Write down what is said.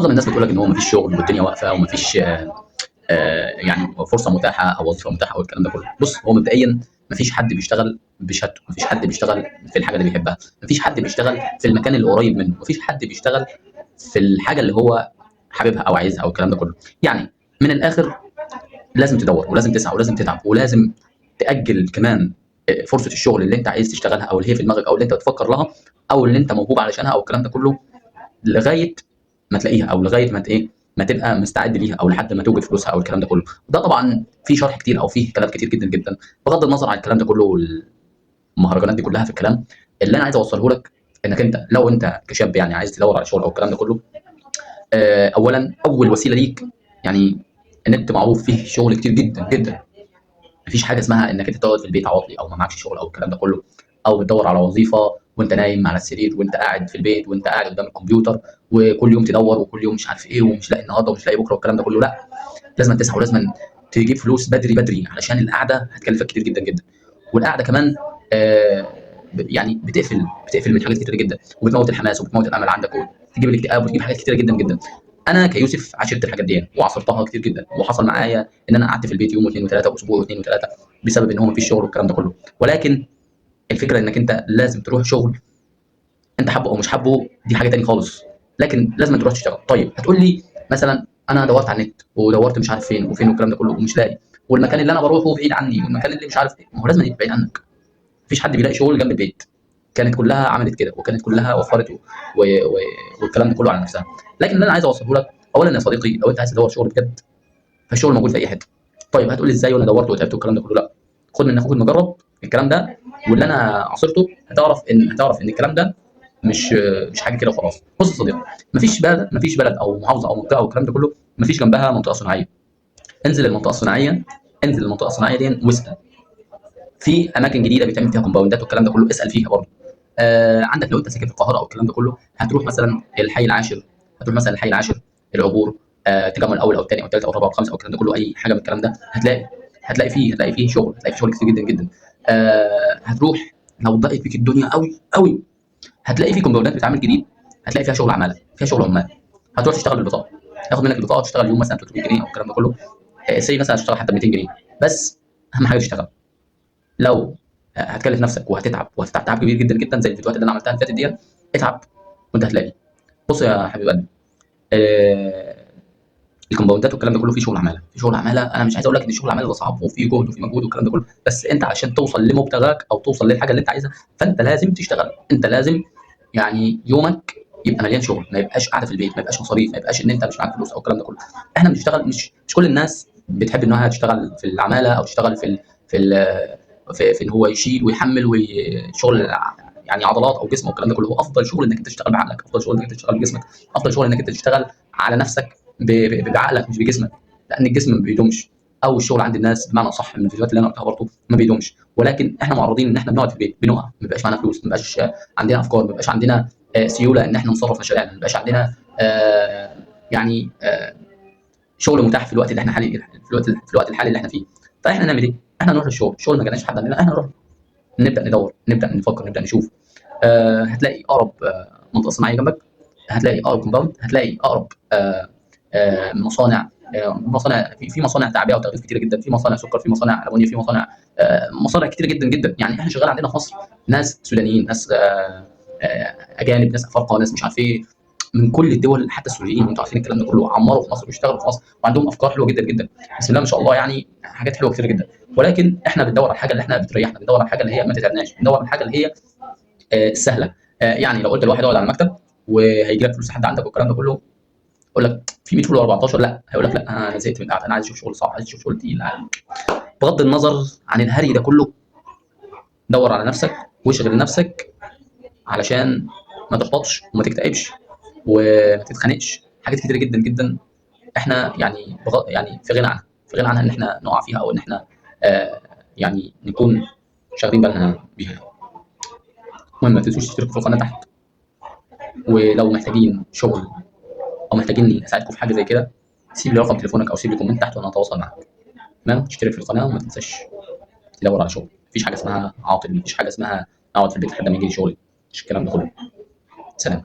معظم الناس بتقول لك ان هو مفيش شغل والدنيا واقفه ومفيش يعني فرصه متاحه او وظيفه متاحه او الكلام ده كله. بص، هو مبدئيا مفيش حد بيشتغل بشهادته، مفيش حد بيشتغل في الحاجه اللي بيحبها، مفيش حد بيشتغل في المكان اللي قريب منه، مفيش حد بيشتغل في الحاجه اللي هو حاببها او عايزها او الكلام ده كله. يعني من الاخر لازم تدور ولازم تسعى ولازم تتعب ولازم تاجل كمان فرصه الشغل اللي انت عايز تشتغلها او اللي هي في دماغك او اللي انت بتفكر لها او اللي انت موهوب علشانها او الكلام ده كله، لغايه ما تلاقيها او لغايه ما ايه، ما تبقى مستعد ليها او لحد ما توجد فلوسها او الكلام ده كله. ده طبعا في شرح كتير او فيه كلام كتير جدا جدا. بغض النظر عن الكلام ده كله والمهرجانات دي كلها في الكلام، اللي انا عايز اوصله لك انك انت لو انت كشاب يعني عايز تدور على شغل او الكلام ده كله، اولا اول وسيله ليك يعني النت معروف فيه شغل كتير جدا جدا. مفيش حاجه اسمها انك انت تقعد في البيت عواطلي او ما معكش شغل او الكلام ده كله، او بتدور على وظيفه وانت نايم على السرير وانت قاعد في البيت وانت قاعد قدام الكمبيوتر وكل يوم تدور وكل يوم مش عارف ايه ومش لاقي النهارده ومش لاقي بكره والكلام ده كله. لا، لازم تسعى ولازم تجيب فلوس بدري بدري علشان القعده هتكلفك كتير جدا جدا. والقعده كمان آه يعني بتقفل من حاجات كتير جدا وبتموت الحماس وبتموت الامل عندك وتجيب الاكتئاب وتجيب حاجات كتيره جدا جدا. انا كيوسف عشرت الحاجات دي وعصرتها كتير جدا وحصل معايا ان انا قعدت في البيت يوم واثنين وثلاثه واسبوع واثنين وثلاثه بسبب ان هو مفيش شغل والكلام ده كله. ولكن الفكره انك انت لازم تروح شغل انت حابه او مش حابه، دي حاجه تاني خالص. لكن لازم تروح تشتغل. طيب هتقول لي مثلا انا دورت على النت ودورت مش عارف فين وفين والكلام ده كله ومش لاقي، والمكان اللي انا بروحه بعيد عني والمكان اللي مش عارف ايه. ما هو لازم يبقى بعيد عنك. مفيش حد بيلاقي شغل جنب البيت. كانت كلها عملت كده وكانت كلها وفرت والكلام ده كله على نفسها. لكن اللي انا عايز اوصله لك اولا يا صديقي، لو انت عايز تدور شغل بجد فالشغل موجود في اي حته. طيب هتقول لي ازاي وانا دورت وتعبت والكلام ده كله؟ لا، خد من اخوك المجرب الكلام ده واللي انا عاصرته، هتعرف ان الكلام ده مش مش حاجه كده وخلاص. بص يا صديقي، مفيش بلد او محافظه او منطقه او الكلام ده كله مفيش جنبها منطقه صناعيه. انزل المنطقه الصناعيه، انزل المنطقه الصناعيه دي واسال في اماكن جديده بيتعمل فيها كومباوندات والكلام ده كله، اسال فيها برضه. عندك لو انت ساكن في القاهره او الكلام ده كله هتروح مثلا الحي العاشر، هتروح مثلا الحي العاشر، العبور، التجمع الاول او الثاني او الثالث او الرابع او الخامس او الكلام ده كله، اي حاجه من الكلام ده هتلاقي فيه شغل، هتلاقي فيه شغل كتير جدا جدا. هتروح لو ضاقت بيك الدنيا قوي قوي هتلاقي في كومباوندات بتتعمل جديد، هتلاقي فيها شغل عماله، فيها شغل عمال. هتروح تشتغل بالبطاقه، ياخد منك البطاقه تشتغل اليوم مثلا 300 جنيه او الكلام ده كله. سي مثلا هتشتغل حتى ب 200 جنيه بس. اهم حاجه تشتغل. لو هتكلف نفسك وهتتعب تعب كبير جدا جدا زي الفيديوهات اللي انا عملتها اللي فاتت دي، اتعب وانت هتلاقي. بص يا حبيب قلبي، آه، الكومباوندات والكلام ده كله فيه شغل عماله، في شغل عماله. انا مش عايز اقول لك ان الشغل عماله ده صعب وفيه جهد وفيه مجهود والكلام ده كله، بس انت عشان توصل لمبتغاك او توصل للحاجه اللي انت عايزها فانت لازم تشتغل. انت لازم يعني يومك يبقى مليان شغل، ما يبقاش قاعده في البيت، ما يبقاش مصاريف، ما يبقاش ان انت مش معاك فلوس او الكلام ده كله. احنا بنشتغل، مش كل الناس بتحب انها تشتغل في العماله او تشتغل في في ان هو يشيل ويحمل وشغل يعني عضلات او جسم والكلام ده كله. هو افضل شغل انك انت تشتغل بعقلك، افضل شغل انك انت تشتغل بجسمك، افضل شغل انك انت تشتغل على نفسك بعقلك مش بجسمك، لان الجسم ما بيدومش. او الشغل عند الناس بمعنى اصح من الفيديوهات اللي انا قلتها برضه ما بيدومش. ولكن احنا معرضين ان احنا بنقعد في البيت بنقع، ما بيبقاش معانا فلوس، ما بيبقاش عندنا افكار، ما بيبقاش عندنا سيوله ان احنا نصرف مشاريعنا، ما بيبقاش عندنا يعني شغل متاح في الوقت اللي احنا حالي في الوقت الحالي اللي احنا فيه. فاحنا نعمل ايه؟ احنا نروح للشغل، الشغل ما جالناش حد عندنا احنا نروح نبدا ندور، نبدا نفكر، نبدا نشوف. هتلاقي اقرب منطقه صناعيه جنبك، هتلاقي اقرب كومباوند، هتلاقي اقرب مصانع. مصانع في مصانع تعبئه وتغليف كتير جدا، في مصانع سكر، في مصانع الومنيوم، في مصانع كتير جدا جدا. يعني احنا شغال عندنا في مصر ناس سودانيين، ناس اجانب، ناس افارقه، ناس مش عارف ايه من كل الدول، حتى السوريين وانتم عارفين الكلام ده كله عمروا في مصر واشتغلوا في مصر وعندهم افكار حلوه جدا جدا. بسم الله ما شاء الله، يعني حاجات حلوه كتير جدا. ولكن احنا بندور على الحاجه اللي احنا بتريحنا، بندور على الحاجه اللي هي ما تتعبناش، بندور على الحاجه اللي هي السهله. يعني لو قلت لواحد اقعد على المكتب وهيجي لك فلوس لحد عندك والكلام ده كله، اقول لك في 100 فول 14، لا هيقول لك لا انا زهقت من القعده، انا عايز اشوف شغل صعب، عايز اشوف شغل تقيل. بغض النظر عن الهري ده كله، دور على نفسك واشغل نفسك علشان ما تحبطش وما تكتئبش وما تتخانقش. حاجات كتيره جدا جدا احنا يعني يعني في غنى عنها ان احنا نقع فيها او ان احنا آه يعني نكون شاغلين بالنا بيها. المهم ما تنسوش تشتركوا في القناه تحت، ولو محتاجين شغل او محتاجيني اساعدكم في حاجه زي كده سيب لي رقم تليفونك او سيب لي كومنت تحت وانا هتواصل معاك. تمام؟ اشترك في القناه وما تنساش تدور على شغل. مفيش حاجه اسمها عاطل، مفيش حاجه اسمها اقعد في البيت لحد ما يجي لي شغل، مش الكلام ده كله. سلام.